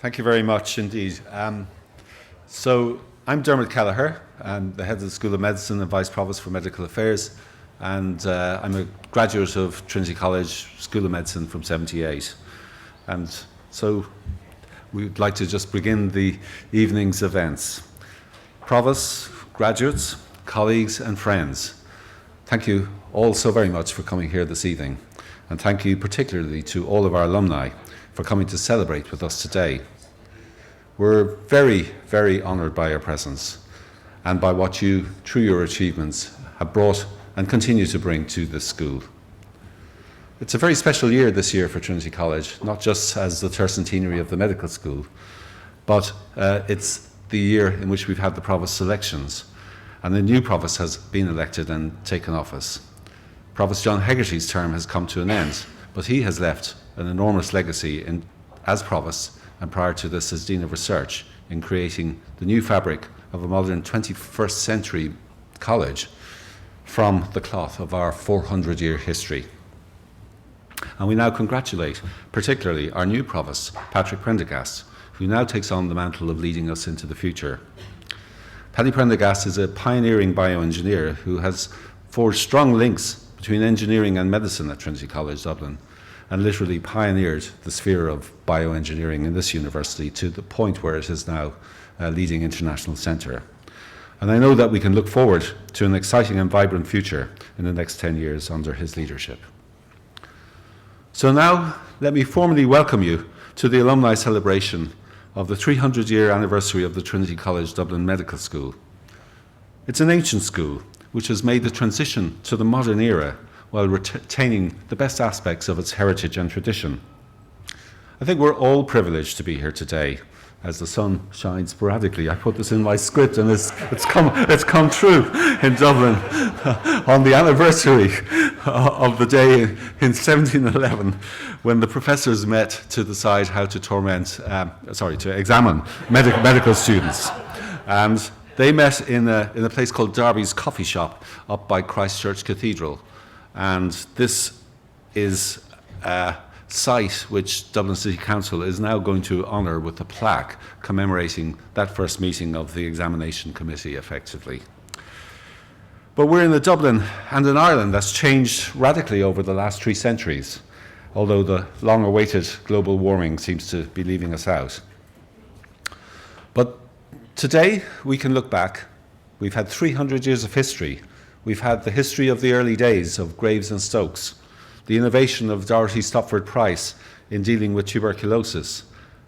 Thank you very much indeed. So I'm Dermot Kelleher. I'm the head of the School of Medicine and Vice Provost for Medical Affairs, and I'm a graduate of Trinity College School of Medicine from '78. And so we'd like to just begin the evening's events. Provosts, graduates, colleagues and friends, thank you all so very much for coming here this evening. And thank you particularly to all of our alumni for coming to celebrate with us today. We're very, very honoured by your presence and by what you, through your achievements, have brought and continue to bring to this school. It's a very special year this year for Trinity College, not just as the Tercentenary of the medical school, but it's the year in which we've had the Provost selections, and the new Provost has been elected and taken office. Provost John Hegarty's term has come to an end, but he has left an enormous legacy as Provost, and prior to this as Dean of Research, in creating the new fabric of a modern 21st century college from the cloth of our 400-year history. And we now congratulate particularly our new Provost, Patrick Prendergast, who now takes on the mantle of leading us into the future. Paddy Prendergast is a pioneering bioengineer who has forged strong links between engineering and medicine at Trinity College Dublin, and literally pioneered the sphere of bioengineering in this university to the point where it is now a leading international centre. And I know that we can look forward to an exciting and vibrant future in the next 10 years under his leadership. So now, let me formally welcome you to the alumni celebration of the 300-year anniversary of the Trinity College Dublin Medical School. It's an ancient school which has made the transition to the modern era while retaining the best aspects of its heritage and tradition. I think we're all privileged to be here today as the sun shines sporadically. I put this in my script and it's come true in Dublin on the anniversary of the day in 1711 when the professors met to decide how to examine medical students. And they met in a place called Darby's Coffee Shop up by Christ Church Cathedral. And this is a site which Dublin City Council is now going to honour with a plaque commemorating that first meeting of the examination committee effectively. But we're in a Dublin and an Ireland that's changed radically over the last 3 centuries, although the long-awaited global warming seems to be leaving us out. But today we can look back. We've had 300 years of history. We've had the history of the early days of Graves and Stokes, the innovation of Dorothy Stopford Price in dealing with tuberculosis,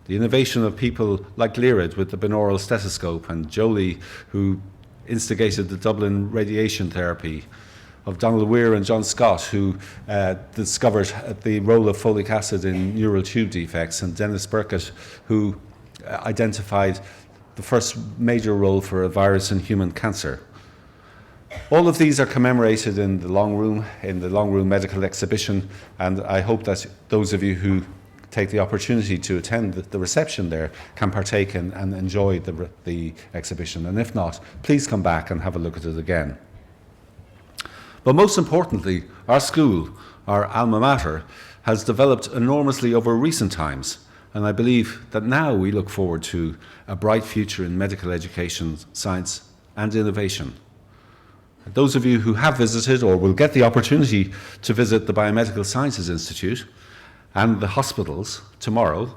the innovation of people like Lyrid with the binaural stethoscope, and Jolie, who instigated the Dublin radiation therapy, of Donald Weir and John Scott, who discovered the role of folic acid in neural tube defects, and Dennis Burkitt, who identified the first major role for a virus in human cancer. All of these are commemorated in the Long Room Medical Exhibition, and I hope that those of you who take the opportunity to attend the reception there can partake and enjoy the exhibition. And if not, please come back and have a look at it again. But most importantly, our school, our alma mater, has developed enormously over recent times, and I believe that now we look forward to a bright future in medical education, science and innovation. Those of you who have visited or will get the opportunity to visit the Biomedical Sciences Institute and the hospitals tomorrow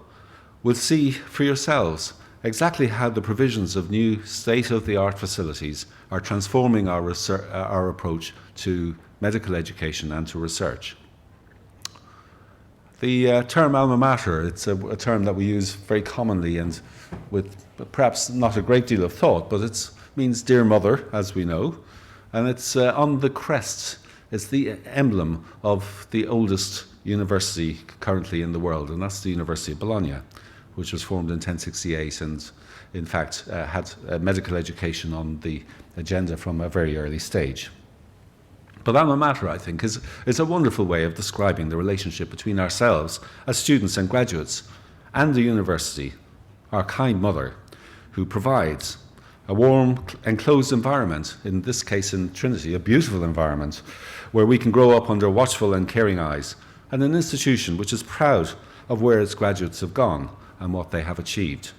will see for yourselves exactly how the provisions of new state-of-the-art facilities are transforming our approach to medical education and to research. The term alma mater, it's a term that we use very commonly and with perhaps not a great deal of thought, but it means dear mother, as we know. And it's on the crest, it's the emblem of the oldest university currently in the world, and that's the University of Bologna, which was formed in 1068 and in fact had medical education on the agenda from a very early stage. But alma mater, I think, is a wonderful way of describing the relationship between ourselves as students and graduates and the university, our kind mother, who provides a warm, enclosed environment, in this case in Trinity, a beautiful environment, where we can grow up under watchful and caring eyes, and an institution which is proud of where its graduates have gone, and what they have achieved.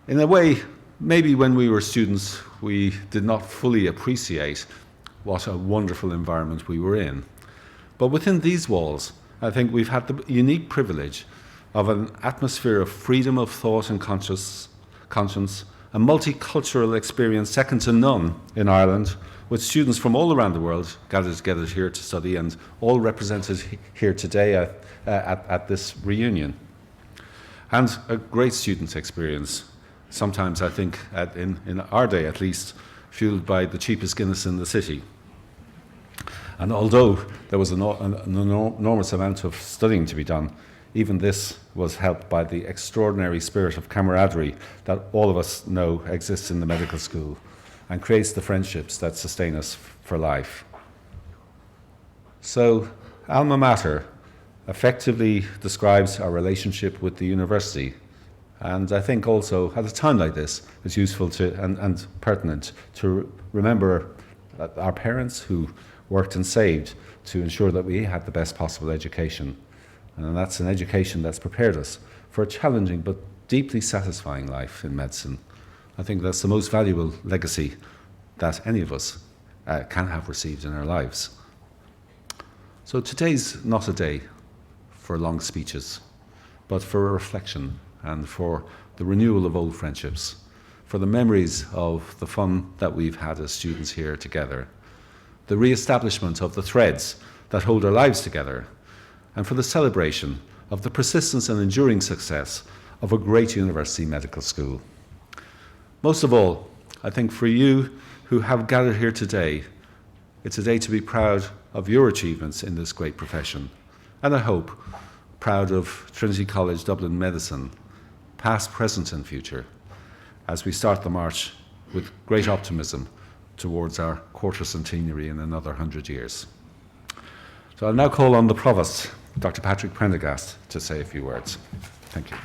In a way, maybe when we were students, we did not fully appreciate what a wonderful environment we were in. But within these walls, I think we've had the unique privilege of an atmosphere of freedom of thought and conscience, a multicultural experience second to none in Ireland, with students from all around the world gathered together here to study and all represented here today at this reunion. And a great student experience, sometimes I think in our day at least, fueled by the cheapest Guinness in the city. And although there was an enormous amount of studying to be done, even this was helped by the extraordinary spirit of camaraderie that all of us know exists in the medical school and creates the friendships that sustain us for life. So, Alma Mater effectively describes our relationship with the university. And I think also, at a time like this, it's useful to and pertinent to remember our parents who worked and saved to ensure that we had the best possible education. And that's an education that's prepared us for a challenging but deeply satisfying life in medicine. I think that's the most valuable legacy that any of us can have received in our lives. So today's not a day for long speeches, but for a reflection and for the renewal of old friendships, for the memories of the fun that we've had as students here together, the re-establishment of the threads that hold our lives together, and for the celebration of the persistence and enduring success of a great university medical school. Most of all, I think for you who have gathered here today, it's a day to be proud of your achievements in this great profession, and I hope proud of Trinity College Dublin Medicine, past, present and future, as we start the march with great optimism towards our quarter centenary in another 100 years. So I'll now call on the Provost, Dr. Patrick Prendergast, to say a few words. Thank you.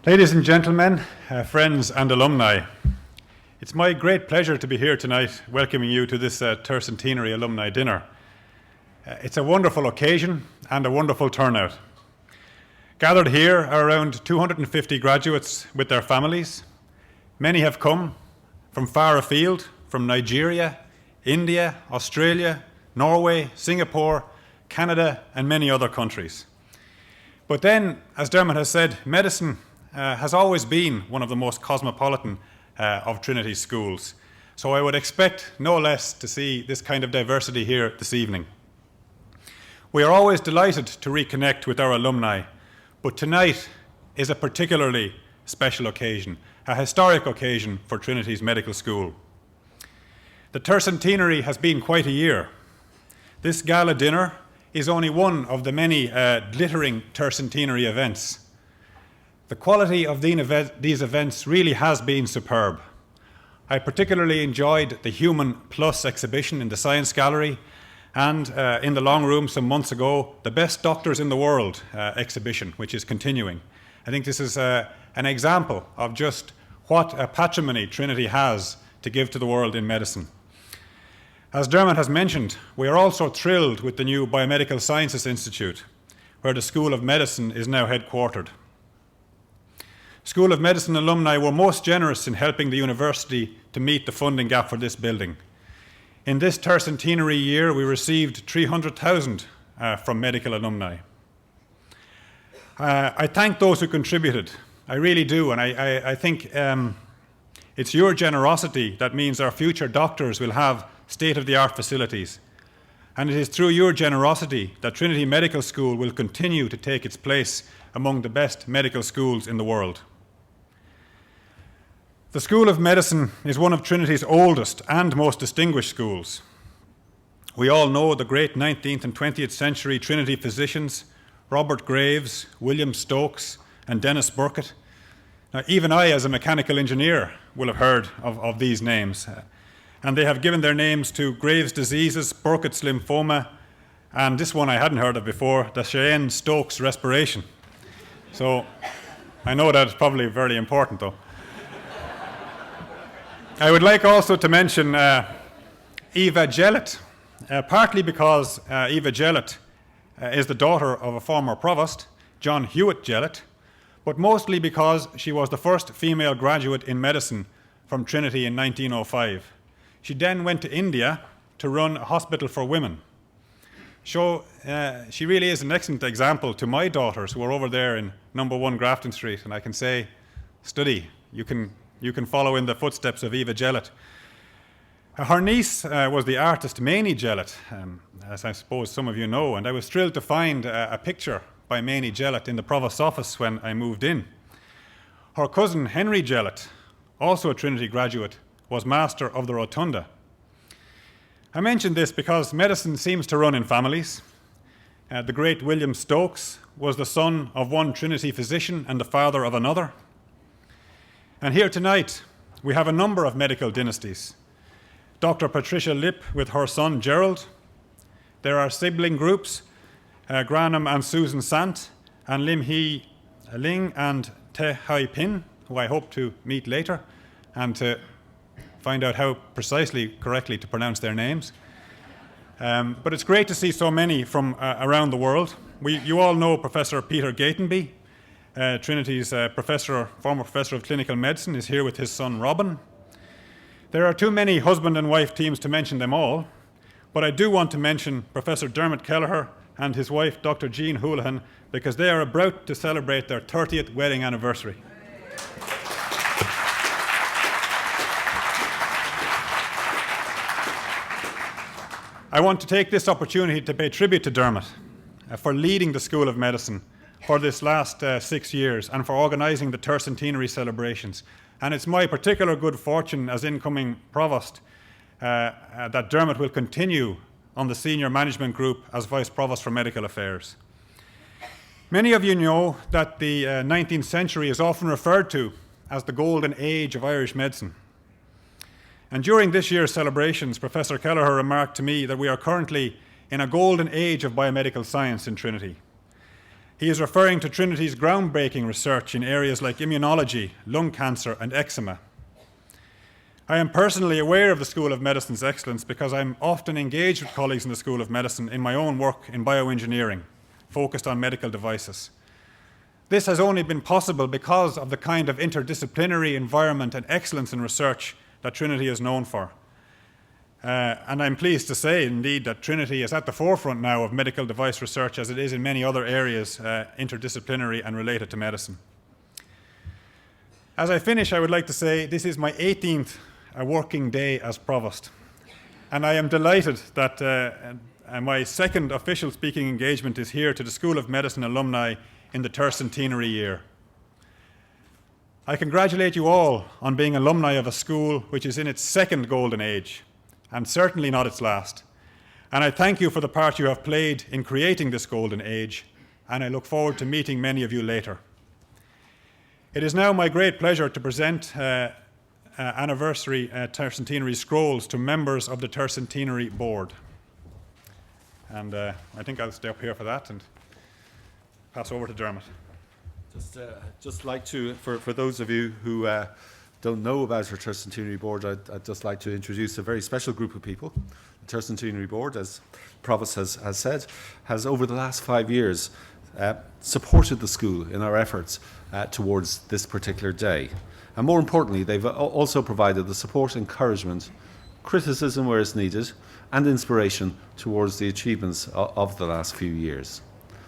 Ladies and gentlemen, friends and alumni, it's my great pleasure to be here tonight welcoming you to this Tercentenary alumni dinner. It's a wonderful occasion and a wonderful turnout. Gathered here are around 250 graduates with their families. Many have come from far afield, from Nigeria, India, Australia, Norway, Singapore, Canada, and many other countries. But then, as Dermot has said, medicine has always been one of the most cosmopolitan of Trinity schools. So I would expect no less to see this kind of diversity here this evening. We are always delighted to reconnect with our alumni, but tonight is a particularly special occasion, a historic occasion for Trinity's medical school. The Tercentenary has been quite a year. This gala dinner is only one of the many glittering Tercentenary events. The quality of these events really has been superb. I particularly enjoyed the Human Plus exhibition in the Science Gallery and in the long room some months ago, the Best Doctors in the World exhibition, which is continuing. I think this is an example of just what a patrimony Trinity has to give to the world in medicine. As Dermot has mentioned, we are also thrilled with the new Biomedical Sciences Institute, where the School of Medicine is now headquartered. School of Medicine alumni were most generous in helping the university to meet the funding gap for this building. In this Tercentenary year, we received 300,000 from medical alumni. I thank those who contributed. I really do, and I think it's your generosity that means our future doctors will have state-of-the-art facilities. And it is through your generosity that Trinity Medical School will continue to take its place among the best medical schools in the world. The School of Medicine is one of Trinity's oldest and most distinguished schools. We all know the great 19th and 20th century Trinity physicians, Robert Graves, William Stokes, and Dennis Burkitt. Now, even I, as a mechanical engineer, will have heard of these names. And they have given their names to Graves' diseases, Burkitt's lymphoma, and this one I hadn't heard of before, the Cheyenne-Stokes respiration. So I know that's probably very important, though. I would like also to mention Eva Jellett, partly because Eva Jellett is the daughter of a former provost, John Hewitt Jellett, but mostly because she was the first female graduate in medicine from Trinity in 1905. She then went to India to run a hospital for women. So she really is an excellent example to my daughters who are over there in number 1 Grafton Street, and I can say, study. You can follow in the footsteps of Eva Jellett. Her niece was the artist Mamie Jellett, as I suppose some of you know, and I was thrilled to find a picture by Mamie Jellett in the Provost's office when I moved in. Her cousin Henry Jellett, also a Trinity graduate, was master of the Rotunda. I mention this because medicine seems to run in families. The great William Stokes was the son of one Trinity physician and the father of another. And here tonight, we have a number of medical dynasties. Dr. Patricia Lipp with her son Gerald. There are sibling groups, Granham and Susan Sant, and Lim Hee Ling and Te Hai Pin, who I hope to meet later, and to find out how precisely correctly to pronounce their names. But it's great to see so many from around the world. You all know Professor Peter Gatenby, Trinity's former professor of clinical medicine, is here with his son Robin. There are too many husband and wife teams to mention them all, but I do want to mention Professor Dermot Kelleher and his wife, Dr. Jean Houlihan, because they are about to celebrate their 30th wedding anniversary. I want to take this opportunity to pay tribute to Dermot for leading the School of Medicine for this last 6 years and for organising the Tercentenary celebrations. And it's my particular good fortune as incoming Provost that Dermot will continue on the senior management group as Vice Provost for Medical Affairs. Many of you know that the 19th century is often referred to as the golden age of Irish medicine. And during this year's celebrations, Professor Kelleher remarked to me that we are currently in a golden age of biomedical science in Trinity. He is referring to Trinity's groundbreaking research in areas like immunology, lung cancer, and eczema. I am personally aware of the School of Medicine's excellence because I'm often engaged with colleagues in the School of Medicine in my own work in bioengineering, focused on medical devices. This has only been possible because of the kind of interdisciplinary environment and excellence in research that Trinity is known for. And I'm pleased to say, indeed, that Trinity is at the forefront now of medical device research as it is in many other areas interdisciplinary and related to medicine. As I finish, I would like to say this is my 18th working day as Provost. And I am delighted that my second official speaking engagement is here to the School of Medicine alumni in the Tercentenary year. I congratulate you all on being alumni of a school which is in its second golden age, and certainly not its last. And I thank you for the part you have played in creating this golden age, and I look forward to meeting many of you later. It is now my great pleasure to present anniversary Tercentenary scrolls to members of the Tercentenary board. And I think I'll stay up here for that and pass over to Dermot. Just like to, for those of you who don't know about our Tercentenary board, I'd just like to introduce a very special group of people. The Tercentenary board, as Provost has said, has over the last 5 years supported the school in our efforts towards this particular day. And more importantly, they've also provided the support, encouragement, criticism where it's needed, and inspiration towards the achievements of the last few years.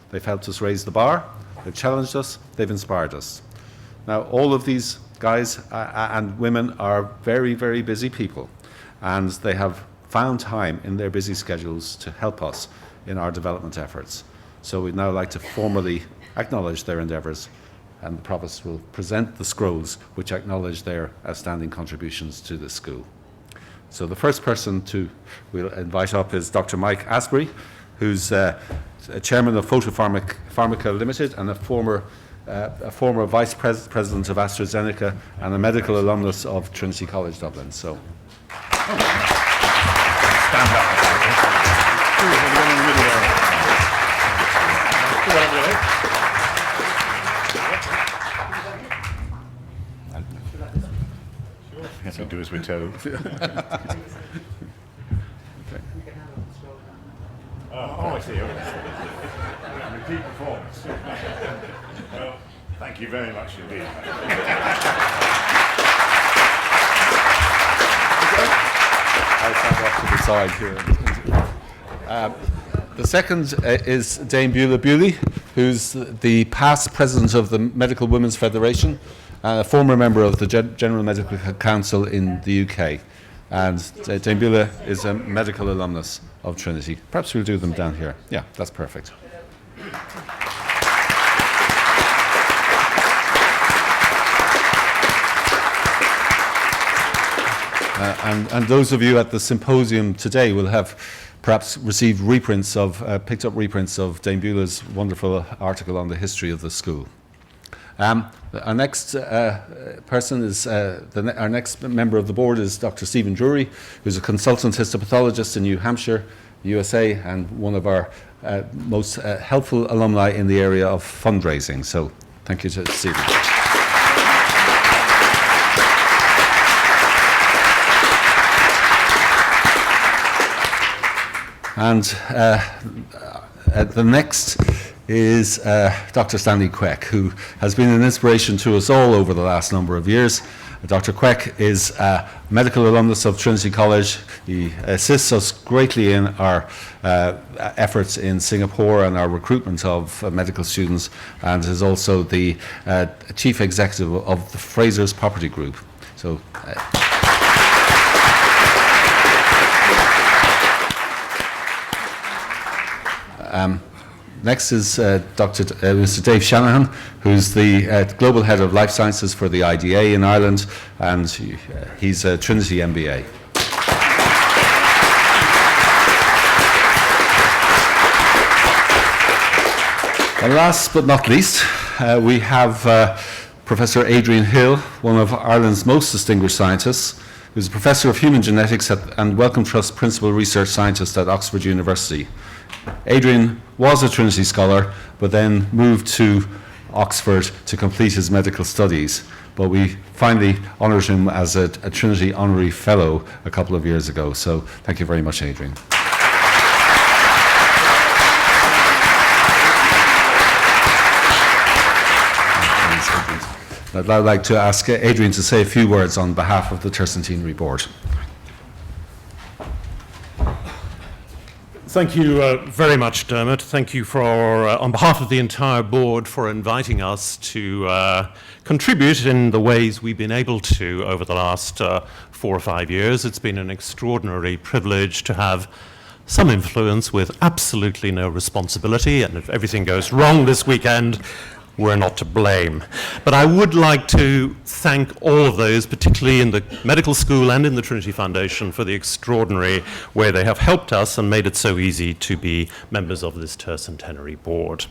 They've helped us raise the bar, they've challenged us, they've inspired us. Now, all of these guys and women are very, very busy people, and they have found time in their busy schedules to help us in our development efforts. So we'd now like to formally acknowledge their endeavours, and the Provost will present the scrolls which acknowledge their outstanding contributions to this school. So the first person we'll invite up is Dr. Mike Asbury, who's chairman of Photopharmaca Limited and a former vice president of AstraZeneca and a medical alumnus of Trinity College Dublin. So, stand up. Yes, we do as we we're told. I see. Repeat performance. Well, thank you very much indeed. I'll stand off to the side here. The second is Dame Beulah Bewley, who's the past president of the Medical Women's Federation, a former member of the General Medical Council in the UK. And Dame Beulah is a medical alumnus of Trinity. Perhaps we'll do them down here. Yeah, that's perfect. And those of you at the symposium today will have perhaps received reprints of, picked up reprints of Dame Beulah's wonderful article on the history of the school. Our next person is, our next member of the board is Dr. Stephen Drury, who's a consultant histopathologist in New Hampshire, USA, and one of our most helpful alumni in the area of fundraising. So thank you to Stephen. And the next is Dr. Stanley Queck, who has been an inspiration to us all over the last number of years. Dr. Queck is a medical alumnus of Trinity College. He assists us greatly in our efforts in Singapore and our recruitment of medical students, and is also the chief executive of the Fraser's Property Group. So. Next is Mr. Dave Shanahan, who's the Global Head of Life Sciences for the IDA in Ireland, and he's a Trinity MBA. And last but not least, we have Professor Adrian Hill, one of Ireland's most distinguished scientists, who's a Professor of Human Genetics and Wellcome Trust Principal Research Scientist at Oxford University. Adrian was a Trinity scholar, but then moved to Oxford to complete his medical studies. But we finally honoured him as a Trinity Honorary Fellow a couple of years ago. So thank you very much, Adrian. I'd now like to ask Adrian to say a few words on behalf of the Tercentenary Board. Thank you very much, Dermot. Thank you for, on behalf of the entire board, for inviting us to contribute in the ways we've been able to over the last 4 or 5 years. It's been an extraordinary privilege to have some influence with absolutely no responsibility, and if everything goes wrong this weekend, we're not to blame. But I would like to thank all of those, particularly in the medical school and in the Trinity Foundation, for the extraordinary way they have helped us and made it so easy to be members of this Tercentenary board.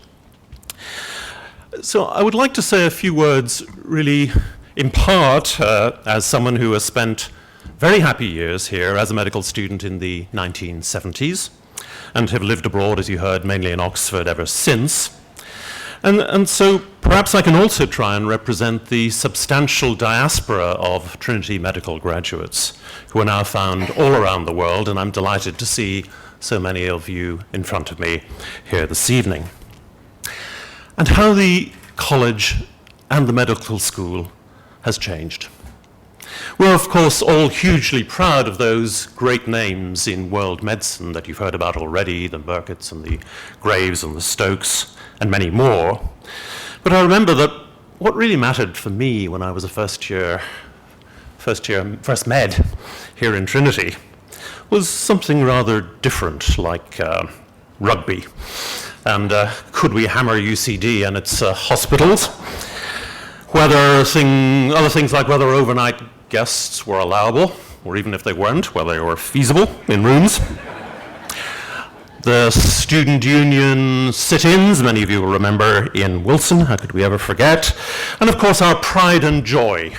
So I would like to say a few words, really, in part, as someone who has spent very happy years here as a medical student in the 1970s, and have lived abroad, as you heard, mainly in Oxford ever since. And so perhaps I can also try and represent the substantial diaspora of Trinity medical graduates who are now found all around the world, and I'm delighted to see so many of you in front of me here this evening. And how the college and the medical school has changed. We're, of course, all hugely proud of those great names in world medicine that you've heard about already, the Burkitts and the Graves and the Stokes, and many more. But I remember that what really mattered for me when I was a first med here in Trinity was something rather different, like rugby. And could we hammer UCD and its hospitals? Other things like whether overnight guests were allowable, or even if they weren't, whether they were feasible in rooms. The student union sit-ins, many of you will remember in Wilson, how could we ever forget? And of course our pride and joy,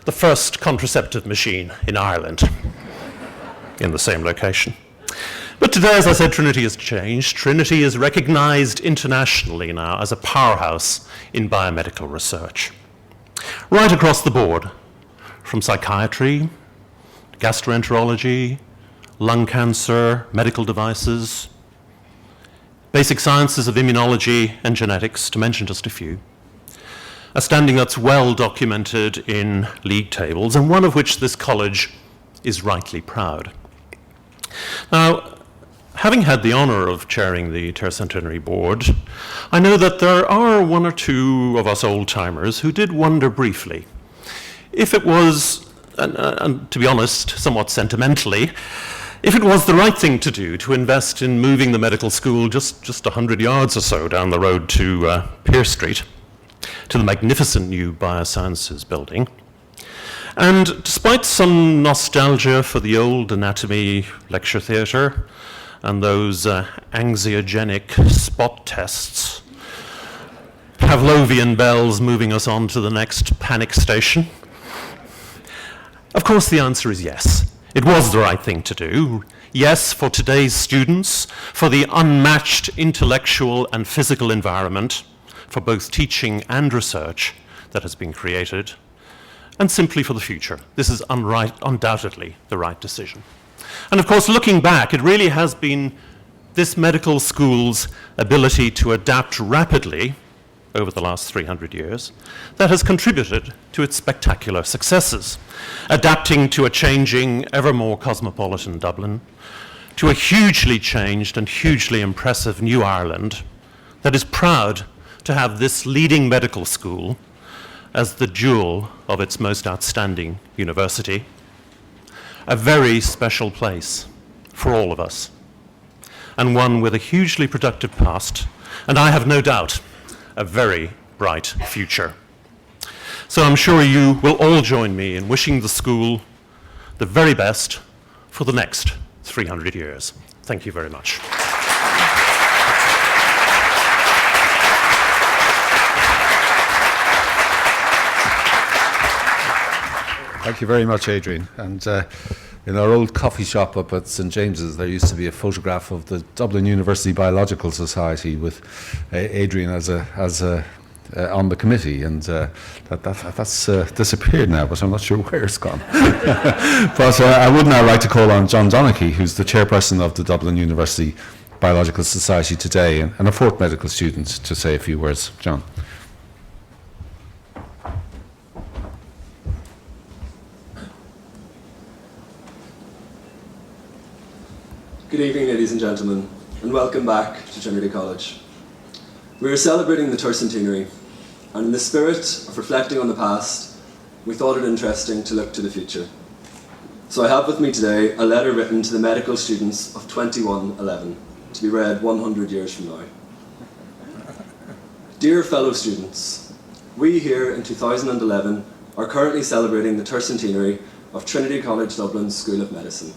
the first contraceptive machine in Ireland, in the same location. But today, as I said, Trinity has changed. Trinity is recognized internationally now as a powerhouse in biomedical research. Right across the board, from psychiatry gastroenterology, lung cancer, medical devices, basic sciences of immunology and genetics, to mention just a few. A standing that's well documented in league tables, and one of which this college is rightly proud. Now, having had the honor of chairing the Tercentenary board, I know that there are one or two of us old-timers who did wonder briefly if it was, and to be honest, somewhat sentimentally, if it was the right thing to do to invest in moving the medical school just 100 yards or so down the road to Pearse Street, to the magnificent new Biosciences building. And despite some nostalgia for the old anatomy lecture theatre and those anxiogenic spot tests, Pavlovian bells moving us on to the next panic station, of course the answer is yes. It was the right thing to do. Yes, for today's students, for the unmatched intellectual and physical environment, for both teaching and research that has been created, and simply for the future. This is undoubtedly the right decision. And of course, looking back, it really has been this medical school's ability to adapt rapidly over the last 300 years that has contributed to its spectacular successes, adapting to a changing, ever more cosmopolitan Dublin, to a hugely changed and hugely impressive New Ireland that is proud to have this leading medical school as the jewel of its most outstanding university, a very special place for all of us, and one with a hugely productive past, and I have no doubt, a very bright future. So I'm sure you will all join me in wishing the school the very best for the next 300 years. Thank you very much. Thank you very much, Adrian. And in our old coffee shop up at St James's, there used to be a photograph of the Dublin University Biological Society with Adrian as on the committee, and that's disappeared now, but I'm not sure where it's gone. But I would now like to call on John Donaghy, who's the chairperson of the Dublin University Biological Society today, and a fourth medical student, to say a few words. John. Good evening, ladies and gentlemen, and welcome back to Trinity College. We are celebrating the Tercentenary, and in the spirit of reflecting on the past, we thought it interesting to look to the future. So I have with me today a letter written to the medical students of 2111, to be read 100 years from now. Dear fellow students, we here in 2011 are currently celebrating the Tercentenary of Trinity College Dublin's School of Medicine.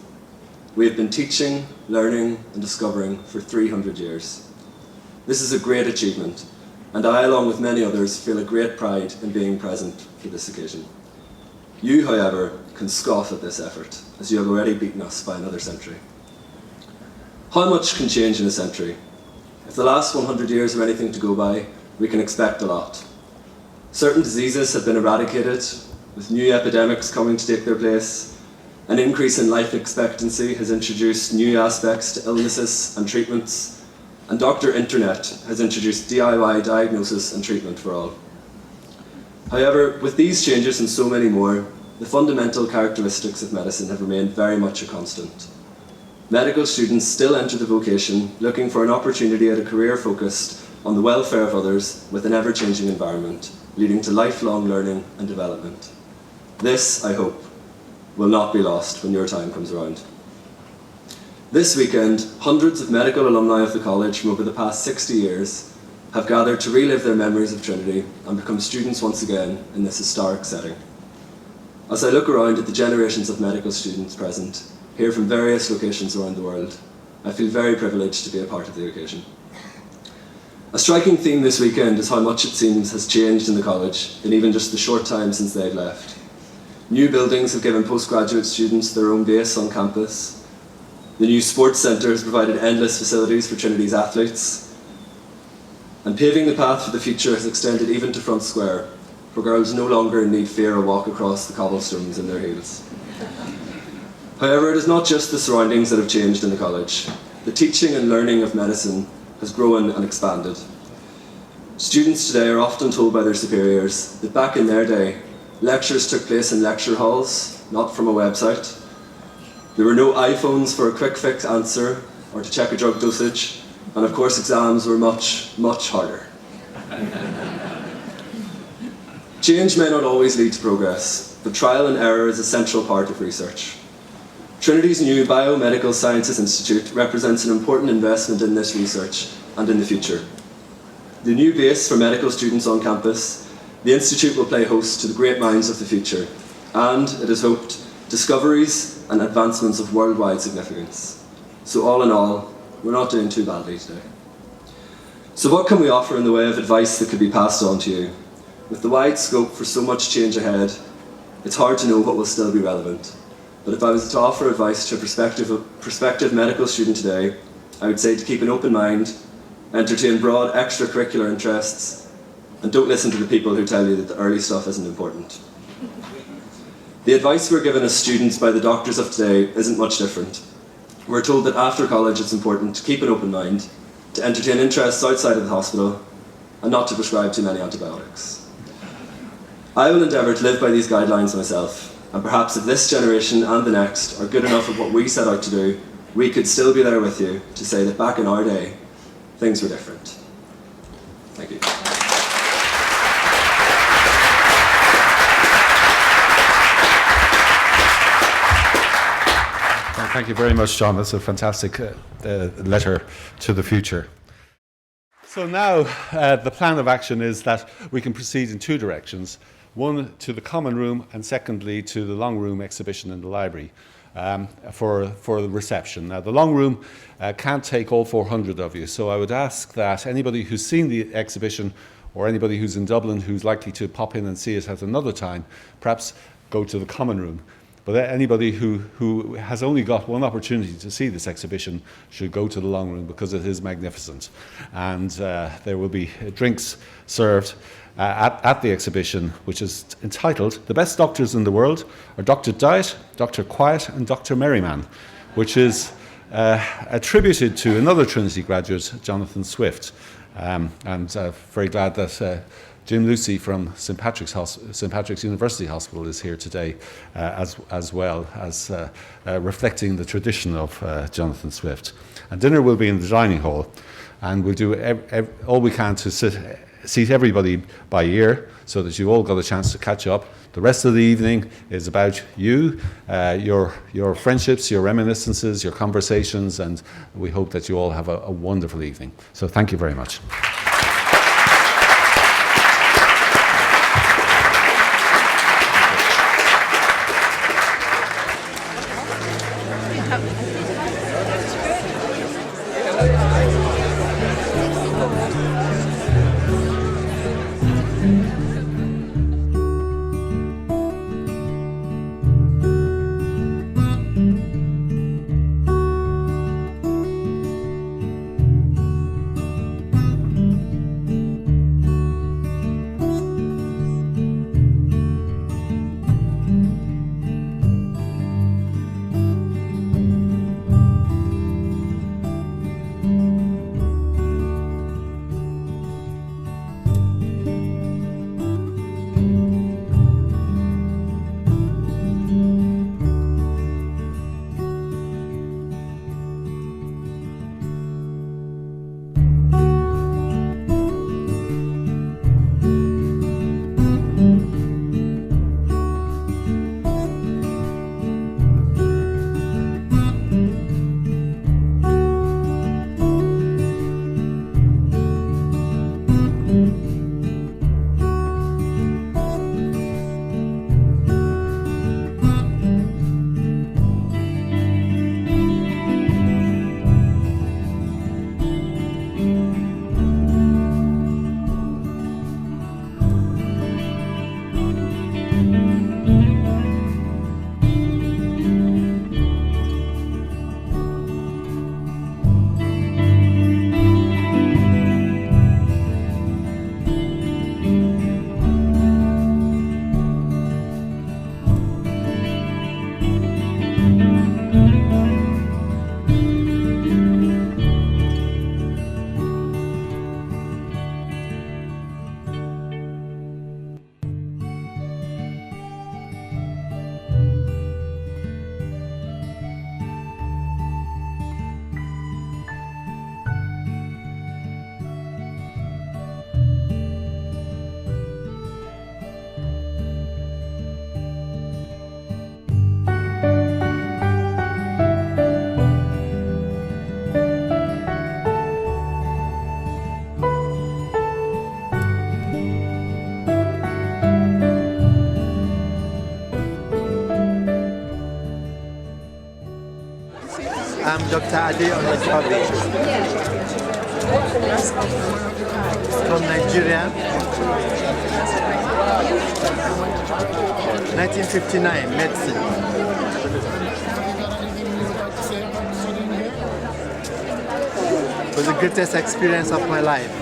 We have been teaching, learning and discovering for 300 years. This is a great achievement, and I, along with many others, feel a great pride in being present for this occasion. You, however, can scoff at this effort, as you have already beaten us by another century. How much can change in a century? If the last 100 years are anything to go by, we can expect a lot. Certain diseases have been eradicated, with new epidemics coming to take their place. An increase in life expectancy has introduced new aspects to illnesses and treatments, and Dr. Internet has introduced DIY diagnosis and treatment for all. However, with these changes and so many more, the fundamental characteristics of medicine have remained very much a constant. Medical students still enter the vocation looking for an opportunity at a career focused on the welfare of others with an ever-changing environment, leading to lifelong learning and development. This, I hope, will not be lost when your time comes around. This weekend, hundreds of medical alumni of the college from over the past 60 years have gathered to relive their memories of Trinity and become students once again in this historic setting. As I look around at the generations of medical students present, here from various locations around the world, I feel very privileged to be a part of the occasion. A striking theme this weekend is how much it seems has changed in the college in even just the short time since they've left. New buildings have given postgraduate students their own base on campus. The new sports centre has provided endless facilities for Trinity's athletes. And paving the path for the future has extended even to Front Square, where girls no longer need fear or walk across the cobblestones in their heels. However, it is not just the surroundings that have changed in the college. The teaching and learning of medicine has grown and expanded. Students today are often told by their superiors that back in their day, lectures took place in lecture halls, not from a website. There were no iPhones for a quick fix answer or to check a drug dosage, and of course exams were much, much harder. Change may not always lead to progress, but trial and error is a central part of research. Trinity's new Biomedical Sciences Institute represents an important investment in this research and in the future. The new base for medical students on campus, the Institute will play host to the great minds of the future, and, it is hoped, discoveries and advancements of worldwide significance. So all in all, we're not doing too badly today. So what can we offer in the way of advice that could be passed on to you? With the wide scope for so much change ahead, it's hard to know what will still be relevant. But if I was to offer advice to a prospective medical student today, I would say to keep an open mind, entertain broad extracurricular interests, and don't listen to the people who tell you that the early stuff isn't important. The advice we're given as students by the doctors of today isn't much different. We're told that after college it's important to keep an open mind, to entertain interests outside of the hospital, and not to prescribe too many antibiotics. I will endeavour to live by these guidelines myself, and perhaps if this generation and the next are good enough at what we set out to do, we could still be there with you to say that back in our day, things were different. Thank you. Thank you very much, John. That's a fantastic letter to the future. So now the plan of action is that we can proceed in two directions. One, to the common room, and secondly, to the long room exhibition in the library for the reception. Now, the long room can't take all 400 of you, so I would ask that anybody who's seen the exhibition or anybody who's in Dublin who's likely to pop in and see it at another time, perhaps go to the common room. But anybody who has only got one opportunity to see this exhibition should go to the long room because it is magnificent. And there will be drinks served at the exhibition, which is entitled The Best Doctors in the World are Dr. Diet, Dr. Quiet and Dr. Merryman, which is attributed to another Trinity graduate, Jonathan Swift. And very glad that Jim Lucy from St. Patrick's University Hospital is here today as well as reflecting the tradition of Jonathan Swift. And dinner will be in the dining hall, and we'll do all we can to seat everybody by ear so that you all got a chance to catch up. The rest of the evening is about you, your friendships, your reminiscences, your conversations, and we hope that you all have a wonderful evening. So thank you very much. Dr. Ade Olajabi from Nigeria, 1959, medicine. It was the greatest experience of my life.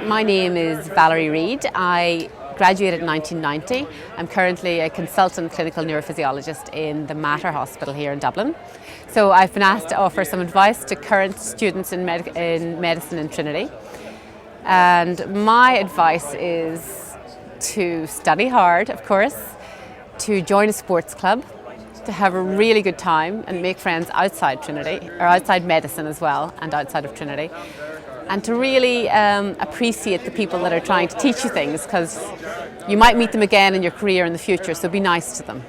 My name is Valerie Reid. I graduated in 1990. I'm currently a consultant clinical neurophysiologist in the Mater Hospital here in Dublin. So I've been asked to offer some advice to current students in medicine in Trinity. And my advice is to study hard, of course, to join a sports club, to have a really good time and make friends outside Trinity, or outside medicine as well, and outside of Trinity. And to really appreciate the people that are trying to teach you things, because you might meet them again in your career in the future, so be nice to them.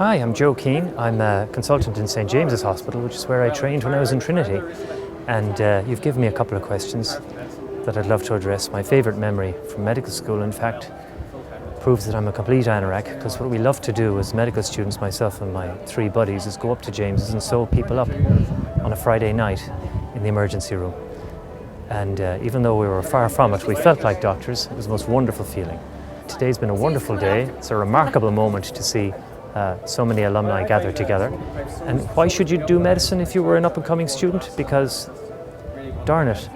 Hi, I'm Joe Keane. I'm a consultant in St. James's Hospital, which is where I trained when I was in Trinity. And you've given me a couple of questions that I'd love to address. My favourite memory from medical school, in fact, proves that I'm a complete anorak, because what we love to do as medical students, myself and my three buddies, is go up to James's and sew people up on a Friday night in the emergency room. And even though we were far from it, we felt like doctors. It was the most wonderful feeling. Today's been a wonderful day. It's a remarkable moment to see so many alumni gathered together. And why should you do medicine if you were an up-and-coming student? Because, darn it,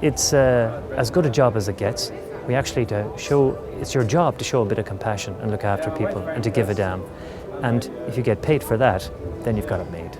it's as good a job as it gets. We actually it's your job to show a bit of compassion and look after people and to give a damn. And if you get paid for that, then you've got it made.